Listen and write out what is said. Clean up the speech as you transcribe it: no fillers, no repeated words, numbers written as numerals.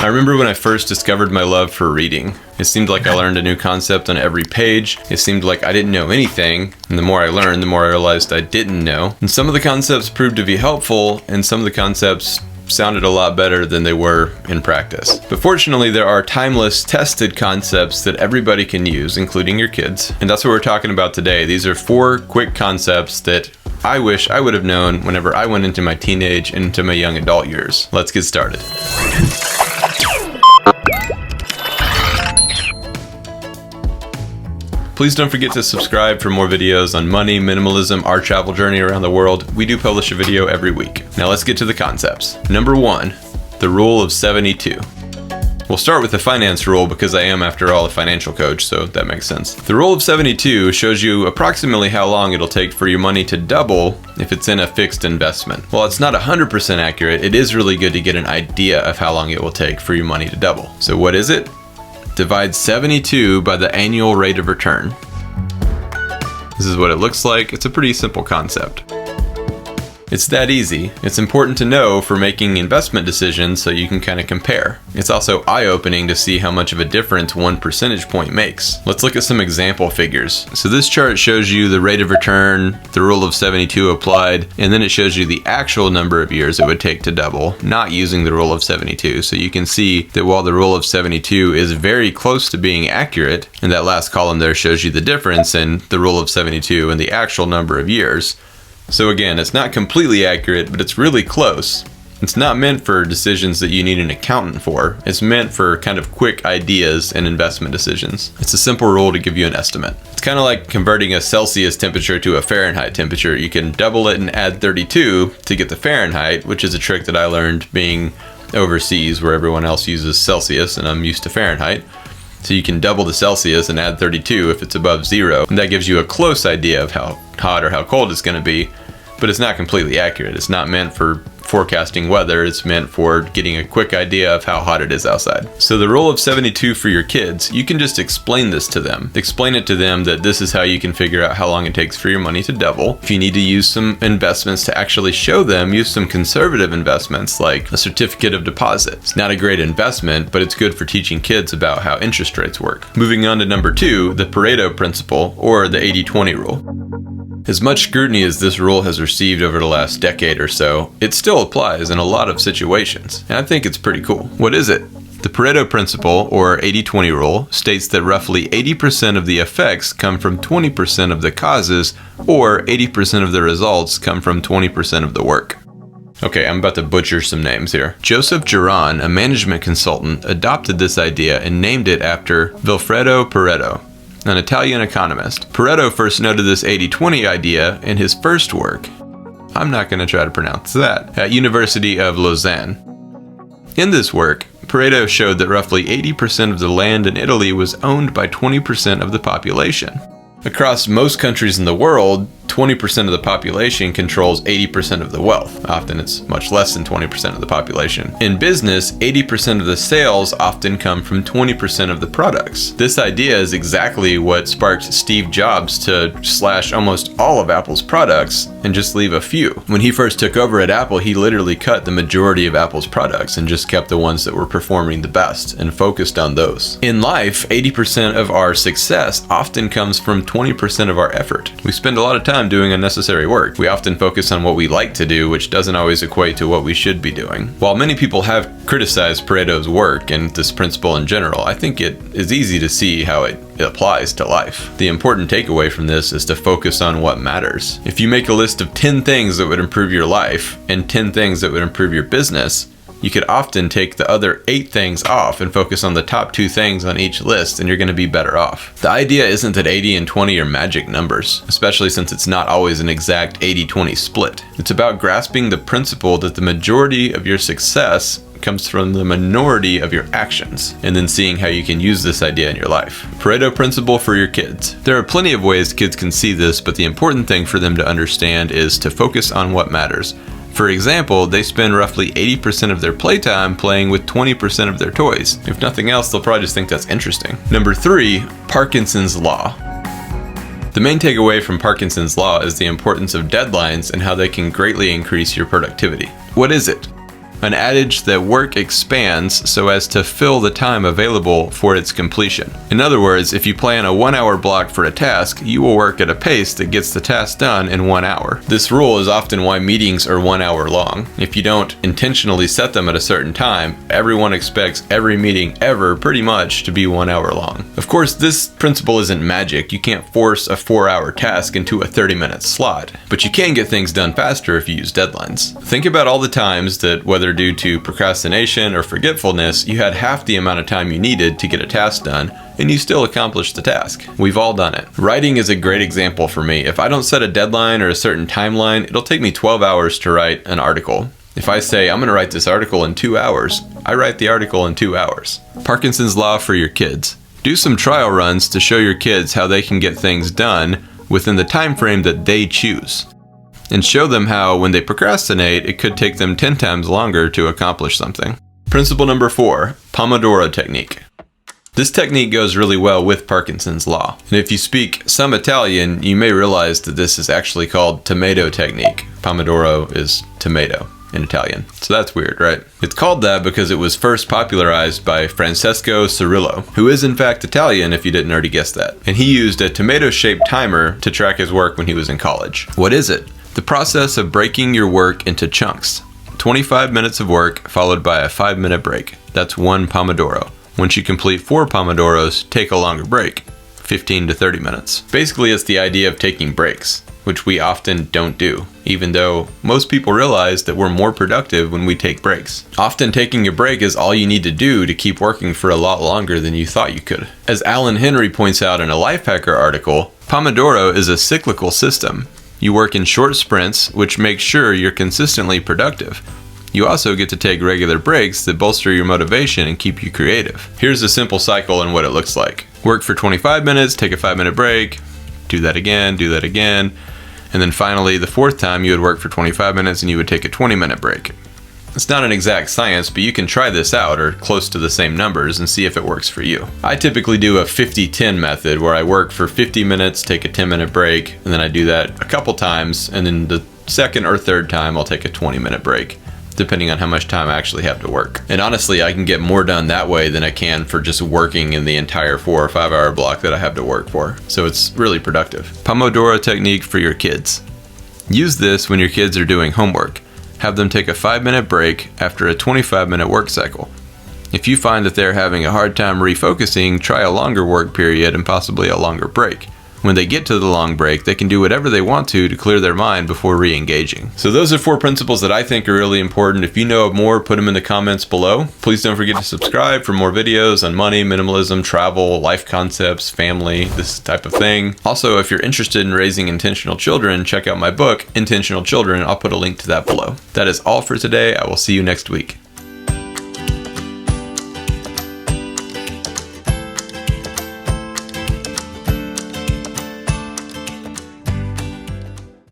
I remember when I first discovered my love for reading. It seemed like I learned a new concept on every page. It seemed like I didn't know anything, and the more I learned, the more I realized I didn't know. And some of the concepts proved to be helpful, and some of the concepts sounded a lot better than they were in practice. But fortunately, there are timeless, tested concepts that everybody can use, including your kids. And that's what we're talking about today. These are 4 quick concepts that I wish I would have known whenever I went into my teenage and into my young adult years. Let's get started. Please don't forget to subscribe for more videos on money, minimalism, our travel journey around the world. We do publish a video every week. Now let's get to the concepts. Number 1, the rule of 72. We'll start with the finance rule because I am, after all, a financial coach, so that makes sense. The rule of 72 shows you approximately how long it'll take for your money to double if it's in a fixed investment. While it's not 100% accurate, it is really good to get an idea of how long it will take for your money to double. So what is it? Divide 72 by the annual rate of return. This is what it looks like. It's a pretty simple concept. It's that easy. It's important to know for making investment decisions so you can kind of compare. It's also eye-opening to see how much of a difference 1 percentage point makes. Let's look at some example figures. So this chart shows you the rate of return, the rule of 72 applied, and then it shows you the actual number of years it would take to double, not using the rule of 72. So you can see that while the rule of 72 is very close to being accurate, and that last column there shows you the difference in the rule of 72 and the actual number of years. So again, it's not completely accurate, but it's really close. It's not meant for decisions that you need an accountant for. It's meant for kind of quick ideas and investment decisions. It's a simple rule to give you an estimate. It's kind of like converting a Celsius temperature to a Fahrenheit temperature. You can double it and add 32 to get the Fahrenheit, which is a trick that I learned being overseas where everyone else uses Celsius and I'm used to Fahrenheit. So you can double the Celsius and add 32 if it's above 0. And that gives you a close idea of how hot or how cold it's going to be, but it's not completely accurate. It's not meant for forecasting weather. It's meant for getting a quick idea of how hot it is outside. So the rule of 72 for your kids, you can just explain this to them. Explain it to them that this is how you can figure out how long it takes for your money to double. If you need to use some investments to actually show them, use some conservative investments like a certificate of deposit. It's not a great investment, but it's good for teaching kids about how interest rates work. Moving on to number 2, the Pareto Principle, or the 80-20 rule. As much scrutiny as this rule has received over the last decade or so, it still applies in a lot of situations, and I think it's pretty cool. What is it? The Pareto Principle, or 80-20 rule, states that roughly 80% of the effects come from 20% of the causes, or 80% of the results come from 20% of the work. Okay, I'm about to butcher some names here. Joseph Giron, a management consultant, adopted this idea and named it after Vilfredo Pareto, an Italian economist. Pareto first noted this 80-20 idea in his first work, I'm not going to try to pronounce that, at University of Lausanne. In this work, Pareto showed that roughly 80% of the land in Italy was owned by 20% of the population. Across most countries in the world, 20% of the population controls 80% of the wealth. Often it's much less than 20% of the population. In business, 80% of the sales often come from 20% of the products. This idea is exactly what sparked Steve Jobs to slash almost all of Apple's products and just leave a few. When he first took over at Apple, he literally cut the majority of Apple's products and just kept the ones that were performing the best and focused on those. In life, 80% of our success often comes from 20% of our effort. We spend a lot of time doing unnecessary work. We often focus on what we like to do, which doesn't always equate to what we should be doing. While many people have criticized Pareto's work and this principle in general, I think it is easy to see how it applies to life. The important takeaway from this is to focus on what matters. If you make a list of 10 things that would improve your life and 10 things that would improve your business, you could often take the other 8 things off and focus on the top 2 things on each list, and you're going to be better off. The idea isn't that 80 and 20 are magic numbers, especially since it's not always an exact 80-20 split. It's about grasping the principle that the majority of your success comes from the minority of your actions, and then seeing how you can use this idea in your life. Pareto Principle for your kids. There are plenty of ways kids can see this, but the important thing for them to understand is to focus on what matters. For example, they spend roughly 80% of their playtime playing with 20% of their toys. If nothing else, they'll probably just think that's interesting. Number 3, Parkinsons Law. The main takeaway from Parkinsons Law is the importance of deadlines and how they can greatly increase your productivity. What is it? an adage that work expands so as to fill the time available for its completion. In other words, if you plan a 1 hour block for a task, you will work at a pace that gets the task done in 1 hour. This rule is often why meetings are 1 hour long. If you don't intentionally set them at a certain time, everyone expects every meeting ever pretty much to be 1 hour long. Of course, this principle isn't magic. You can't force a 4-hour task into a 30-minute slot, but you can get things done faster if you use deadlines. Think about all the times that, whether due to procrastination or forgetfulness, you had half the amount of time you needed to get a task done, and you still accomplished the task. We've all done it. Writing is a great example for me. If I don't set a deadline or a certain timeline, it'll take me 12 hours to write an article. If I say I'm going to write this article in 2 hours, I write the article in 2 hours. Parkinson's Law for your kids. Do some trial runs to show your kids how they can get things done within the time frame that they choose. And show them how, when they procrastinate, it could take them 10 times longer to accomplish something. Principle number 4, Pomodoro Technique. This technique goes really well with Parkinson's Law. And if you speak some Italian, you may realize that this is actually called tomato technique. Pomodoro is tomato in Italian. So that's weird, right? It's called that because it was first popularized by Francesco Cirillo, who is in fact Italian if you didn't already guess that. And he used a tomato-shaped timer to track his work when he was in college. What is it? The process of breaking your work into chunks. 25 minutes of work followed by a 5-minute break. That's 1 Pomodoro. Once you complete 4 Pomodoros, take a longer break, 15 to 30 minutes. Basically, it's the idea of taking breaks, which we often don't do, even though most people realize that we're more productive when we take breaks. Often taking a break is all you need to do to keep working for a lot longer than you thought you could. As Alan Henry points out in a Lifehacker article, Pomodoro is a cyclical system. You work in short sprints, which makes sure you're consistently productive. You also get to take regular breaks that bolster your motivation and keep you creative. Here's a simple cycle and what it looks like. Work for 25 minutes, take a 5-minute break, do that again, and then finally the 4th time you would work for 25 minutes and you would take a 20-minute break. It's not an exact science, but you can try this out or close to the same numbers and see if it works for you. I typically do a 50-10 method where I work for 50 minutes, take a 10-minute break, and then I do that a couple times, and then the 2nd or 3rd time I'll take a 20-minute break, depending on how much time I actually have to work. And honestly, I can get more done that way than I can for just working in the entire 4 or 5 hour block that I have to work for. So it's really productive. Pomodoro technique for your kids. Use this when your kids are doing homework. Have them take a 5-minute break after a 25-minute work cycle. If you find that they're having a hard time refocusing, try a longer work period and possibly a longer break. When they get to the long break, they can do whatever they want to clear their mind before re-engaging. So those are 4 principles that I think are really important. If you know of more, put them in the comments below. Please don't forget to subscribe for more videos on money, minimalism, travel, life concepts, family, this type of thing. Also, if you're interested in raising intentional children, check out my book, Intentional Children. I'll put a link to that below. That is all for today. I will see you next week.